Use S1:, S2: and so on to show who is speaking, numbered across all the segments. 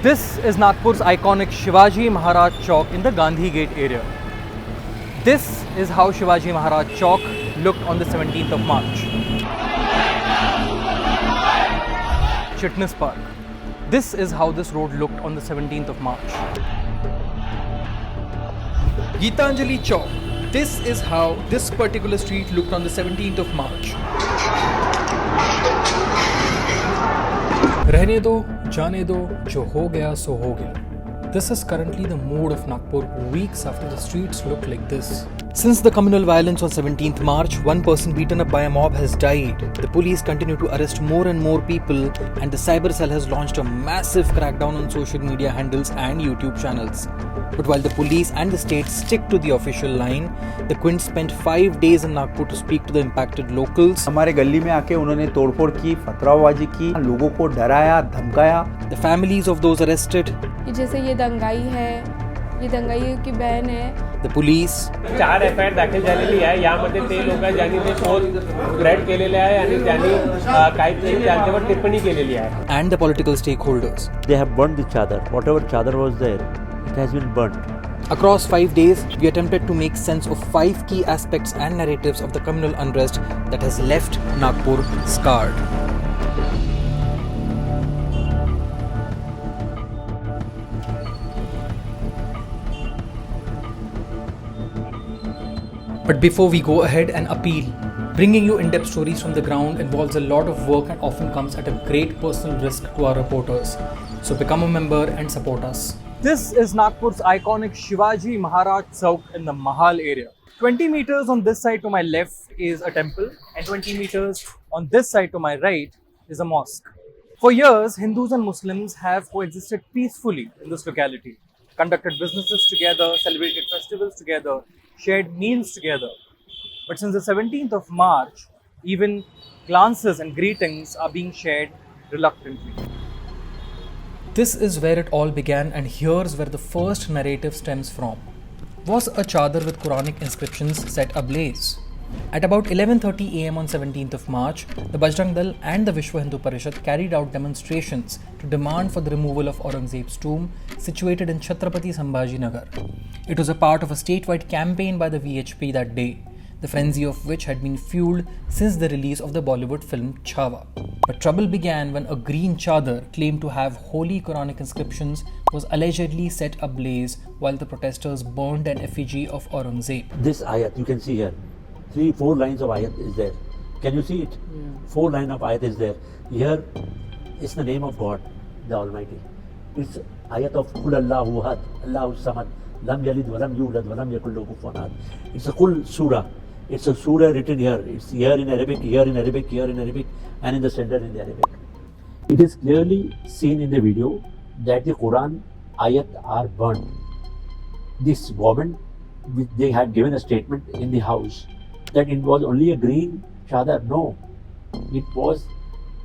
S1: This is Nagpur's iconic Shivaji Maharaj Chowk in the Gandhi Gate area. This is how Shivaji Maharaj Chowk looked on the 17th of March. Chitnis Park. This is how this road looked on the 17th of March. Geetanjali Chowk. This is how this particular street looked on the 17th of March. रहने दो, जाने दो, जो हो गया सो हो गया. This is currently the mood of Nagpur weeks after the streets look like this. Since the communal violence on 17th March, one person beaten up by a mob has died. The police continue to arrest more and more people, and the cyber cell has launched a massive crackdown on social media handles and YouTube channels. But while the police and the state stick to the official line, the Quint spent 5 days in Nagpur to speak to the impacted locals.
S2: हमारे गली में आके उन्होंने तोड़फोड़ की, पथरावबाजी की, लोगों को डराया, धमकाया.
S1: The families of those arrested.
S3: जैसे ये दंगाई है, ये दंगाई की बहन है.
S1: The police.
S4: 4 FIR दाखल झालेली आहे. यामध्ये ते लोक ज्यांनी ते शोध थ्रेट केलेले आहे आणि ज्यांनी काहीतरी त्यांच्यावर टिप्पणी केलेली आहे.
S1: And the political stakeholders.
S5: They have burned the chadar. Whatever chadar was there, it has been burnt.
S1: Across 5 days, we attempted to make sense of 5 key aspects and narratives of the communal unrest that has left Nagpur scarred. But before we go ahead, an appeal. Bringing you in-depth stories from the ground involves a lot of work and often comes at a great personal risk to our reporters. So become a member and support us. This is Nagpur's iconic Shivaji Maharaj Chowk in the Mahal area. 20 meters on this side to my left is a temple, and 20 meters on this side to my right is a mosque. For years, Hindus and Muslims have coexisted peacefully in this locality, conducted businesses together, celebrated festivals together, shared meals together. But since the 17th of March, even glances and greetings are being shared reluctantly. This is where it all began, and here's where the first narrative stems from. Was a chadar with Quranic inscriptions set ablaze? At about 11:30 am on 17th of March, the Bajrang Dal and the Vishwa Hindu Parishad carried out demonstrations to demand for the removal of Aurangzeb's tomb situated in Chhatrapati Sambhaji Nagar. It was a part of a statewide campaign by the VHP that day, the frenzy of which had been fueled since the release of the Bollywood film Chhawa. But trouble began when a green chadar claimed to have holy Quranic inscriptions was allegedly set ablaze while the protesters burned an effigy of Aurangzeb.
S5: This ayat you can see here, 3-4 lines of ayat is there. Can you see it? 4 lines of ayat is there. Here is the name of God, the Almighty. It's ayat of Qul Allahu Ahad, Allahu Samad, Lam Yalid Walam Yulad Walam Yakul Lahu Kufuwan Ahad. It's a Qul surah. It's a surah written here. It's here in Arabic, here in Arabic, here in Arabic, and in the center in the Arabic. It is clearly seen in the video that the Quran ayat are burned. This government, they had given a statement in the house that it was only a green chadar. No, it was,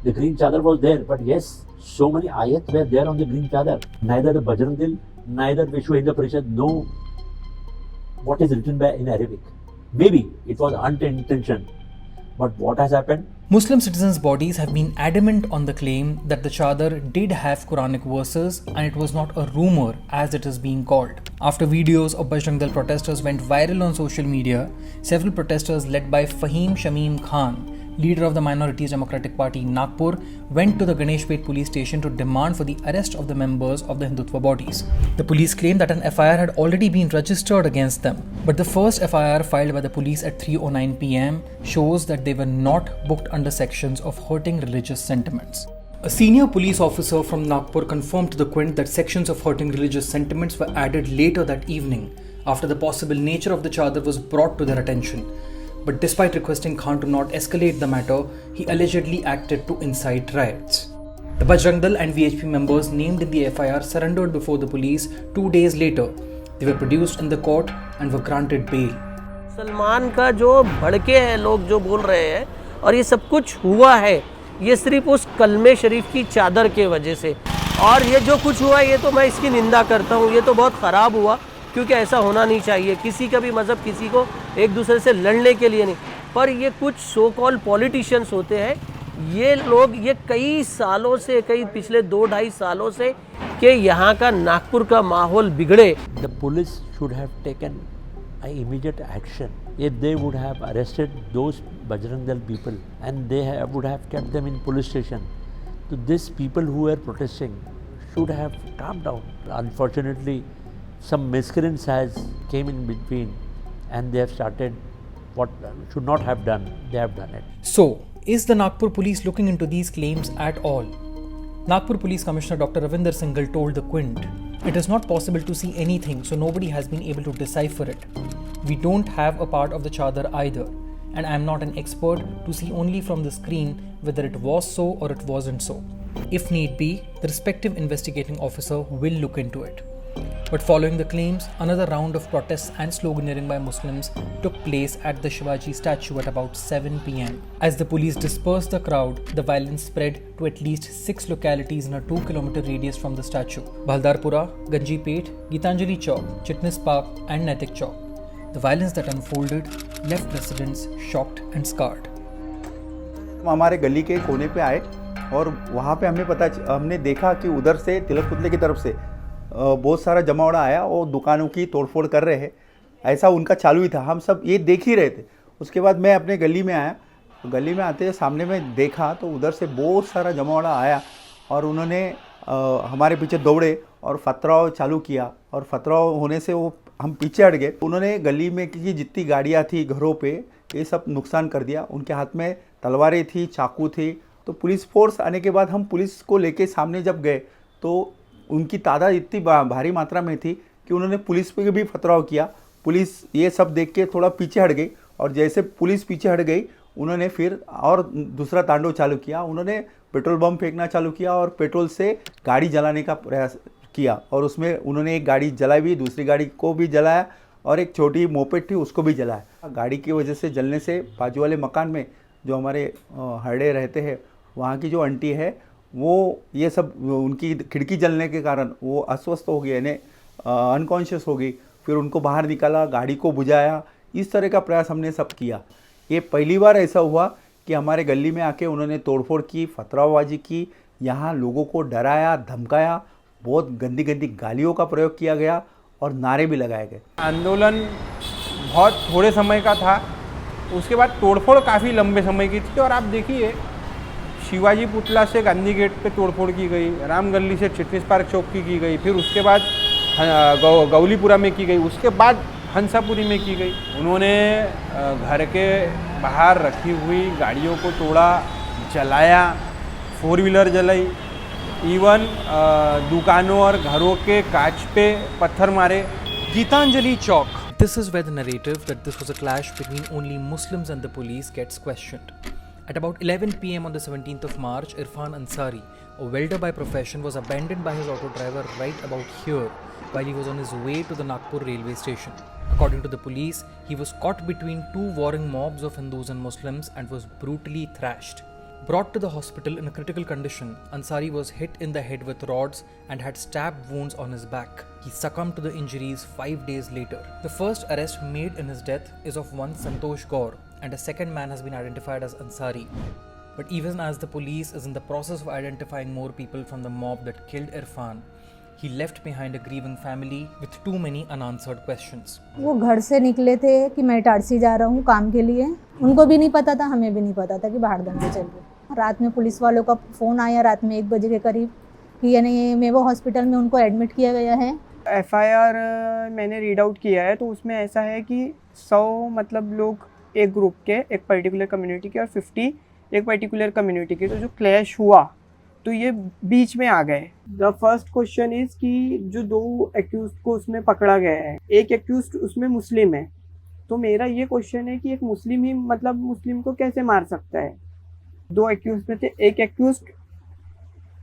S5: the green chadar was there, but yes, so many ayat were there on the green chadar. Neither the Bajrang Dal, neither Vishwa Hindu Parishad know what is written by in Arabic. Maybe it was unintentional, but what has happened?
S1: Muslim citizens' bodies have been adamant on the claim that the chadar did have Quranic verses and it was not a rumor as it is being called. After videos of Bajrang Dal protesters went viral on social media, several protesters led by Fahim Shamim Khan, leader of the Minorities Democratic Party in Nagpur, went to the Ganeshpet police station to demand for the arrest of the members of the Hindutva bodies. The police claimed that an FIR had already been registered against them, but the first FIR filed by the police at 3:09 pm shows that they were not booked under sections of hurting religious sentiments. A senior police officer from Nagpur confirmed to the Quint that sections of hurting religious sentiments were added later that evening after the possible nature of the chadar was brought to their attention. But despite requesting Khan to not escalate the matter, he allegedly acted to incite riots. The Bajrang Dal and VHP members named in the FIR surrendered before the police 2 days later. They were produced in the court and were granted bail.
S6: Salman का जो भड़के हैं लोग जो बोल रहे हैं और ये सब कुछ हुआ है, ये सिर्फ उस कलमे शरीफ की चादर के वजह से. और ये जो कुछ हुआ ये तो मैं इसकी निंदा करता हूँ. ये तो बहुत ख़राब हुआ क्योंकि ऐसा होना नहीं चाहिए. किसी का भी मज़हब किसी को एक दूसरे से लड़ने के लिए नहीं, पर ये कुछ सो कॉल पॉलिटिशियंस होते हैं ये लोग ये कई सालों से, कई पिछले 2-2.5 सालों से कि यहाँ का नागपुर का माहौल बिगड़े।
S5: The police should have taken an immediate action. If they would have arrested those Bajrang Dal people and would have kept them in police station, so these people who were protesting should have calmed down. Unfortunately, some miscreants has came in between and they have started what should not have done. They have done it.
S1: So, is the Nagpur police looking into these claims at all? Nagpur Police Commissioner Dr. Ravinder Singhal told the Quint, "It is not possible to see anything, so nobody has been able to decipher it. We don't have a part of the chadar either, and I am not an expert to see only from the screen whether it was so or it wasn't so. If need be, the respective investigating officer will look into it." But following the claims, another round of protests and sloganeering by Muslims took place at the Shivaji statue at about 7 p.m. As the police dispersed the crowd, the violence spread to at least 6 localities in a 2-kilometer radius from the statue: Bhaldarpura, Ganjipet, Gitanjali Chowk, Chitnis Park and Naitik Chowk. The violence that unfolded left residents shocked and scarred.
S2: हमारे गली के कोने पे आए और वहाँ पे हमने देखा कि उधर से तिलक पुतले की तरफ से बहुत सारा जमावड़ा आया और दुकानों की तोड़फोड़ कर रहे हैं। ऐसा उनका चालू ही था, हम सब ये देख ही रहे थे। उसके बाद मैं अपने गली में आया, तो गली में आते सामने में देखा तो उधर से बहुत सारा जमावड़ा आया और उन्होंने हमारे पीछे दौड़े और पथराव चालू किया और पथराव होने से वो हम पीछे हट गए। उन्होंने गली में की जितनी गाड़ियाँ थी, घरों पे, ये सब नुकसान कर दिया। उनके हाथ में तलवारें थी, चाकू थी। तो पुलिस फोर्स आने के बाद हम पुलिस को लेके सामने जब गए तो उनकी तादाद इतनी भारी मात्रा में थी कि उन्होंने पुलिस पे भी पथराव किया। पुलिस ये सब देख के थोड़ा पीछे हट गई और जैसे पुलिस पीछे हट गई उन्होंने फिर और दूसरा तांडव चालू किया। उन्होंने पेट्रोल बम फेंकना चालू किया और पेट्रोल से गाड़ी जलाने का प्रयास किया और उसमें उन्होंने एक गाड़ी जलाई भी, दूसरी गाड़ी को भी जलाया और एक छोटी मोपेड थी उसको भी जलाया। गाड़ी की वजह से जलने से बाजू वाले मकान में जो हमारे हरडे रहते हैं वहाँ की जो आंटी है वो ये सब उनकी खिड़की जलने के कारण वो अस्वस्थ हो गई, यानी अनकॉन्शियस हो गई। फिर उनको बाहर निकाला, गाड़ी को बुझाया। इस तरह का प्रयास हमने सब किया। ये पहली बार ऐसा हुआ कि हमारे गली में आके उन्होंने तोड़फोड़ की, पथरावबाजी की, यहाँ लोगों को डराया, धमकाया, बहुत गंदी गंदी गालियों का प्रयोग किया गया और नारे भी लगाए गए।
S7: आंदोलन बहुत थोड़े समय का था, उसके बाद तोड़फोड़ काफ़ी लंबे समय की थी। और आप देखिए, शिवाजी पुतला से गांधी गेट पे तोड़फोड़ की गई, राम गली से चिटनीस पार्क चौक की गई, फिर उसके बाद गौलीपुरा में की गई, उसके बाद हंसापुरी में की गई। उन्होंने घर के बाहर रखी हुई गाड़ियों को तोड़ा, जलाया, 4 व्हीलर जलाई, इवन दुकानों और घरों के कांच पे पत्थर मारे।
S1: Gitanjali Chowk. This is where the narrative that this was a clash between only Muslims and the police gets questioned. At about 11 p.m. on the 17th of March, Irfan Ansari, a welder by profession, was abandoned by his auto driver right about here while he was on his way to the Nagpur railway station. According to the police, he was caught between two warring mobs of Hindus and Muslims and was brutally thrashed. Brought to the hospital in a critical condition, Ansari was hit in the head with rods and had stab wounds on his back. He succumbed to the injuries 5 days later. The first arrest made in his death is of one Santosh Gaur, and a second man has been identified as Ansari. But even as the police is in the process of identifying more people from the mob that killed Irfan, he left behind a grieving family with too many unanswered questions.
S8: वो घर से निकले थे कि मैं इटारसी जा रहा हूँ काम के लिए। उनको भी नहीं पता था, हमें भी नहीं पता था कि बाहर दंगे चल रहे। रात में पुलिस वालों का फ़ोन आया रात में 1 बजे के करीब कि यानी मेवो हॉस्पिटल में उनको एडमिट किया गया है।
S9: FIR मैंने रीड आउट किया है, तो उसमें ऐसा है कि 100 मतलब लोग एक ग्रुप के, एक पर्टिकुलर कम्युनिटी के, और 50 एक पर्टिकुलर कम्युनिटी के। तो जो क्लैश हुआ तो ये बीच में आ गए। द फर्स्ट क्वेश्चन इज़ कि जो 2 एक्यूज को उसमें पकड़ा गया है, एक एक्यूज उसमें मुस्लिम है। तो मेरा ये क्वेश्चन है कि एक मुस्लिम ही मतलब मुस्लिम को कैसे मार सकता है? 2 एक्यूज में से एक एक्यूज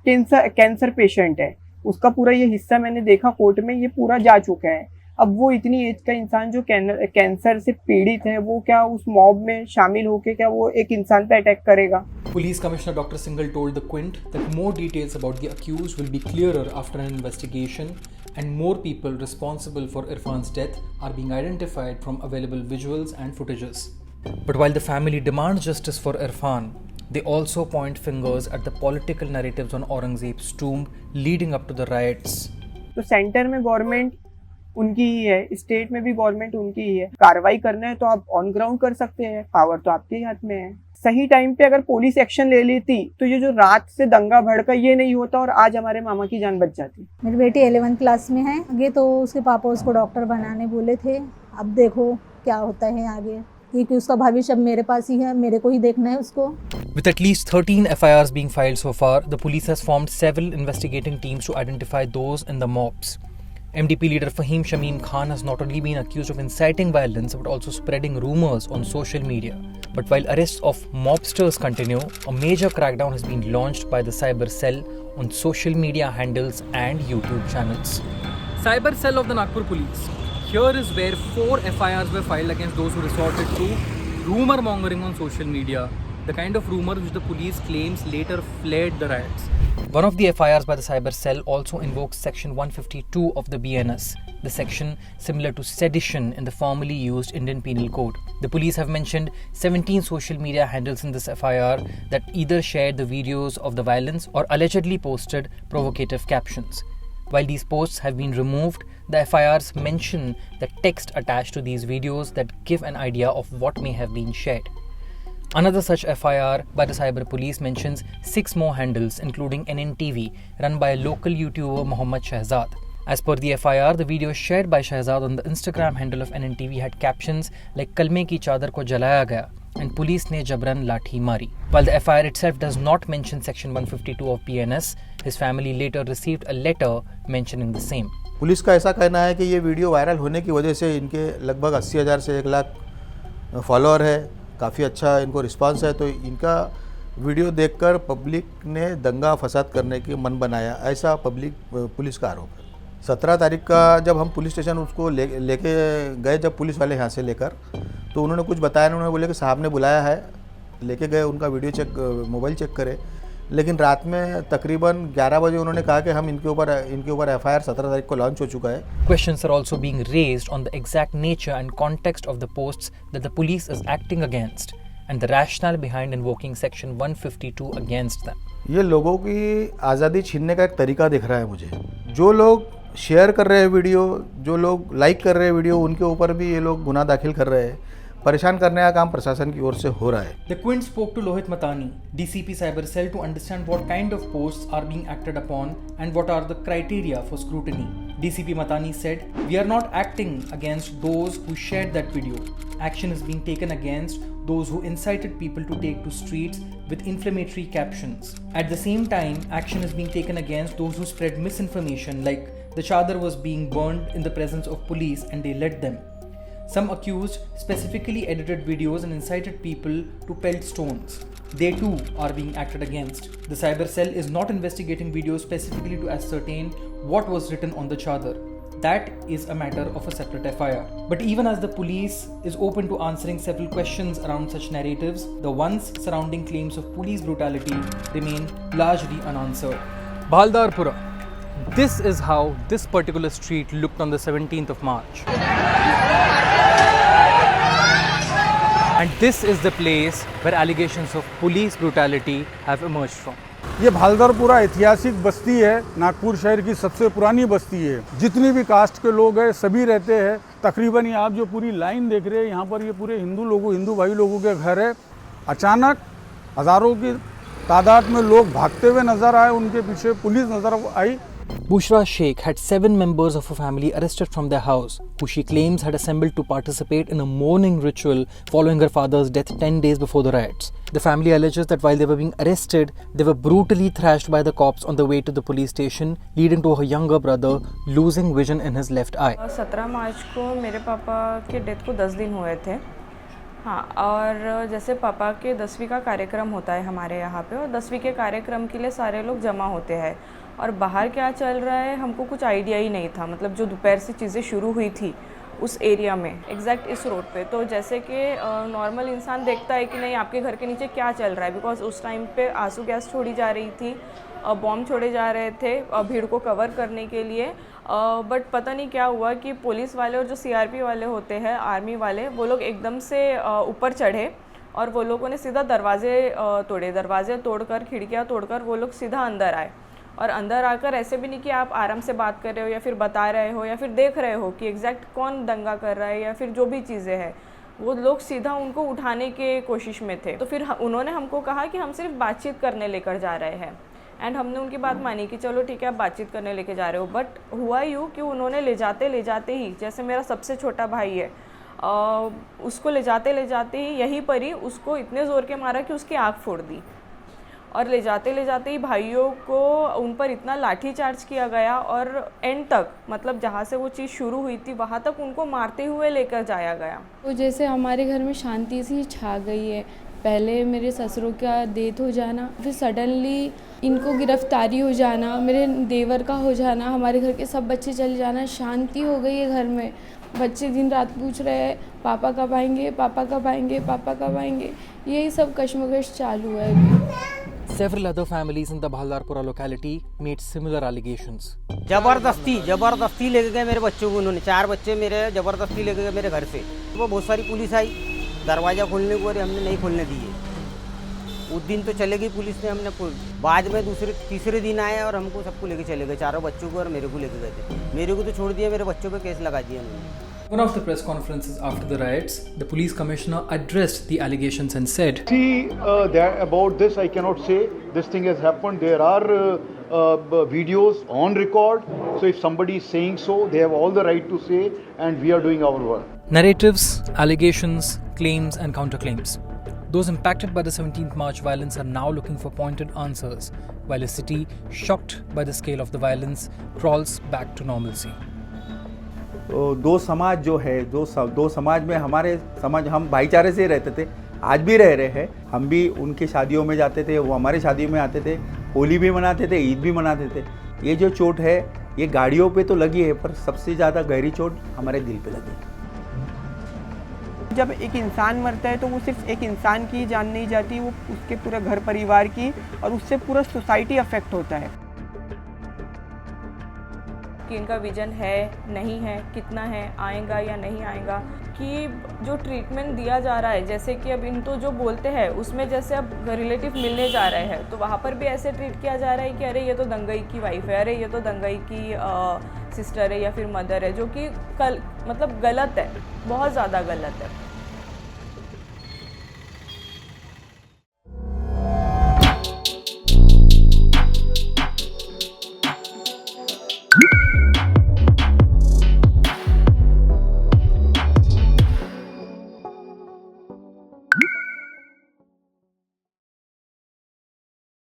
S9: कैंसर पेशेंट है, उसका पूरा ये हिस्सा मैंने देखा कोर्ट में, ये पूरा जा चुका है। अब वो इतनी एज का इंसान जो कैंसर से पीड़ित है, वो क्या उस मॉब में शामिल होकर क्या वो एक इंसान पे अटैक करेगा?
S1: Police Commissioner Dr. Singhal told the Quint that more details about the accused will be clearer after an investigation and more people responsible for Irfan's death are being identified from available visuals and footages. But while the family demands justice for Irfan, They also point fingers at the political narratives on Aurangzeb's tomb leading up to the riots.
S9: तो centre में government उनकी ही है, state में भी government उनकी ही है। कार्रवाई करना है तो आप ऑन ग्राउंड कर सकते हैं, पावर तो आपके ही हाथ में है। सही टाइम पे अगर पुलिस एक्शन ले लेती तो ये जो रात से दंगा भड़का ये नहीं होता और आज हमारे मामा की जान बच जाती।
S8: मेरी बेटी 11th क्लास में है। आगे तो उसके पापा उसको डॉक्टर बनाने बोले थे, अब देखो क्या होता है आगे, क्योंकि उसका भविष्य अब मेरे पास ही है, मेरे को ही देखना है उसको।
S1: With at least 13 FIRs being filed so far, the police has formed several investigating teams to identify those in the mobs. MDP leader Fahim Shamim Khan has not only been accused of inciting violence but also spreading rumours on social media. But while arrests of mobsters continue, a major crackdown has been launched by the Cyber Cell on social media handles and YouTube channels. Cyber Cell of the Nagpur Police. Here is where 4 FIRs were filed against those who resorted to rumour mongering on social media, the kind of rumours which the police claims later flared the riots. One of the FIRs by the Cyber Cell also invokes Section 152 of the BNS, the section similar to sedition in the formerly used Indian Penal Code. The police have mentioned 17 social media handles in this FIR that either shared the videos of the violence or allegedly posted provocative captions. While these posts have been removed, the FIRs mention the text attached to these videos that give an idea of what may have been shared. Another such FIR by the Cyber Police mentions 6 more handles, including NNTV, run by a local YouTuber Mohammad Shahzad. As per the FIR, the video shared by Shahzad on the Instagram handle of NNTV had captions like "Kalme ki chadar ko jalaya gaya" and "Police ne jabran lathi mari." While the FIR itself does not mention Section 152 of BNS, his family later received a letter mentioning the same.
S10: Police का ऐसा कहना है कि ये video viral होने की वजह से इनके लगभग 80,000 से 1 लाख फॉलोअर है, काफ़ी अच्छा इनको रिस्पांस है, तो इनका वीडियो देखकर पब्लिक ने दंगा फसाद करने की मन बनाया, ऐसा पुलिस का आरोप है। 17 तारीख का जब हम पुलिस स्टेशन उसको लेके गए, जब पुलिस वाले यहाँ से लेकर, तो उन्होंने कुछ बताया, उन्होंने बोले कि साहब ने बुलाया है, लेके गए, उनका वीडियो मोबाइल चेक करे, लेकिन रात में तकरीबन 11 बजे उन्होंने कहा कि हम इनके ऊपर FIR 17 तारीख को लॉन्च हो चुका है।
S1: Questions are also being raised on the exact nature and context of the posts that the police is acting against and the rationale behind invoking Section 152 against them.
S10: ये लोगों की आज़ादी छीनने का एक तरीका दिख रहा है मुझे। जो लोग शेयर कर रहे हैं वीडियो, जो लोग लाइक कर रहे हैं वीडियो, उनके ऊपर भी ये लोग गुनाह दाखिल कर रहे हैं। परेशान करने का काम प्रशासन की ओर से हो रहा है।
S1: The Quint spoke to Lohit Matani, DCP Cyber Cell, to understand what kind of posts are being acted upon and what are the criteria for scrutiny. DCP Matani said, "We are not acting against those who shared that video. Action is being taken against those who incited people to take to streets with inflammatory captions. At the same time, action is being taken against those who spread misinformation like the chadar was being burned in the presence of police and they let them. Some accused specifically edited videos and incited people to pelt stones. They too are being acted against. The Cyber Cell is not investigating videos specifically to ascertain what was written on the chadar. That is a matter of a separate FIR. But even as the police is open to answering several questions around such narratives, the ones surrounding claims of police brutality remain largely unanswered. Baldarpura. This is how this particular street looked on the 17th of March. And this is the place where allegations of police brutality have emerged from.
S11: ये भालदरपुरा ऐतिहासिक बस्ती है, नागपुर शहर की सबसे पुरानी बस्ती है। जितनी भी कास्ट के लोग हैं सभी रहते हैं। तकरीबन ये आप जो पूरी लाइन देख रहे हैं, यहाँ पर ये पूरे हिंदू भाई लोगों के घर है। अचानक हज़ारों की तादाद में लोग भागते हुए नजर आए, उनके पीछे पुलिस नजर आई।
S1: Bushra Sheikh had 7 members of her family arrested from their house, who she claims had assembled to participate in a mourning ritual following her father's death 10 days before the riots. The family alleges that while they were being arrested, they were brutally thrashed by the cops on the way to the police station, leading to her younger brother losing vision in his left eye.
S3: 17 मार्च को मेरे पापा के death को 10 दिन हुए थे। हाँ, और जैसे पापा के 10वीं का कार्यक्रम होता है हमारे यहाँ पे, और 10वीं के कार्यक्रम के लिए सारे लोग जमा होते हैं, और बाहर क्या चल रहा है हमको कुछ आइडिया ही नहीं था। मतलब जो दोपहर से चीज़ें शुरू हुई थी उस एरिया में, एग्जैक्ट इस रोड पे, तो जैसे कि नॉर्मल इंसान देखता है कि नहीं आपके घर के नीचे क्या चल रहा है, बिकॉज उस टाइम पे आंसू गैस छोड़ी जा रही थी, बॉम्ब छोड़े जा रहे थे भीड़ को कवर करने के लिए। बट पता नहीं क्या हुआ कि पुलिस वाले और जो CRP वाले होते हैं, आर्मी वाले, वो लोग एकदम से ऊपर चढ़े और वो लोगों ने सीधा दरवाजे तोड़कर, खिड़कियाँ तोड़कर वो लोग सीधा अंदर आए। और अंदर आकर ऐसे भी नहीं कि आप आराम से बात कर रहे हो या फिर बता रहे हो या फिर देख रहे हो कि एग्जैक्ट कौन दंगा कर रहा है या फिर जो भी चीज़ें हैं, वो लोग सीधा उनको उठाने के कोशिश में थे। तो फिर उन्होंने हमको कहा कि हम सिर्फ बातचीत करने लेकर जा रहे हैं, एंड हमने उनकी बात मानी कि चलो ठीक है, आप बातचीत करने लेके जा रहे हो। बट हुआ यूँ कि उन्होंने ले जाते ही, जैसे मेरा सबसे छोटा भाई है, उसको ले जाते ही यहीं पर ही उसको इतने ज़ोर के मारा कि उसकी आँख फोड़ दी। और ले जाते ही भाइयों को उन पर इतना लाठी चार्ज किया गया और एंड तक, मतलब जहाँ से वो चीज़ शुरू हुई थी वहाँ तक उनको मारते हुए लेकर जाया गया।
S12: तो जैसे हमारे घर में शांति सी छा गई है। पहले मेरे ससुरों का डेथ हो जाना, फिर सडनली इनको गिरफ्तारी हो जाना, मेरे देवर का हो जाना, हमारे घर के सब बच्चे चले जाना, शांति हो गई है घर में। बच्चे दिन रात पूछ रहे हैं पापा कब आएंगे, पापा कब आएंगे, पापा कब आएंगे, यही सब कश्मकश चालू है अभी।
S1: Several other families in the Bhaldarpura locality made similar allegations.
S13: जबरदस्ती लेके गए मेरे बच्चों को। उन्होंने 4 बच्चे मेरे जबरदस्ती लेके गए मेरे घर से। वो बहुत सारी पुलिस आई, दरवाज़ा खोलने को, हमने नहीं खोलने दिए। उस दिन तो चले गई पुलिस ने, हमने बाद में तीसरे दिन आए और हमको सबको लेके चले गए, 4 बच्चों को और मेरे को लेके गए थे। मेरे को तो छोड़ दिया, मेरे बच्चों पे केस लगा दिया उन्होंने।
S1: One of the press conferences after the riots, the police commissioner addressed the allegations and said,
S14: About this I cannot say. This thing has happened. There are videos on record. So if somebody is saying so, they have all the right to say, and we are doing our work.
S1: Narratives, allegations, claims and counterclaims. Those impacted by the 17th March violence are now looking for pointed answers, while a city shocked by the scale of the violence crawls back to normalcy.
S2: दो समाज जो है, दो समाज में हमारे समाज, हम भाईचारे से रहते थे, आज भी रह रहे हैं। हम भी उनकी शादियों में जाते थे, वो हमारी शादियों में आते थे, होली भी मनाते थे, ईद भी मनाते थे। ये जो चोट है ये गाड़ियों पे तो लगी है, पर सबसे ज़्यादा गहरी चोट हमारे दिल पे लगी।
S9: जब एक इंसान मरता है तो वो सिर्फ एक इंसान की जान नहीं जाती, वो उसके पूरे घर परिवार की, और उससे पूरा सोसाइटी अफेक्ट होता है।
S3: कि इनका विजन है, नहीं है, कितना है, आएगा या नहीं आएगा, कि जो ट्रीटमेंट दिया जा रहा है, जैसे कि अब इन तो जो बोलते हैं उसमें जैसे अब रिलेटिव मिलने जा रहे हैं तो वहाँ पर भी ऐसे ट्रीट किया जा रहा है कि अरे ये तो दंगई की वाइफ है, अरे ये तो दंगई की सिस्टर है या फिर मदर है, जो कि मतलब गलत है, बहुत ज़्यादा गलत है।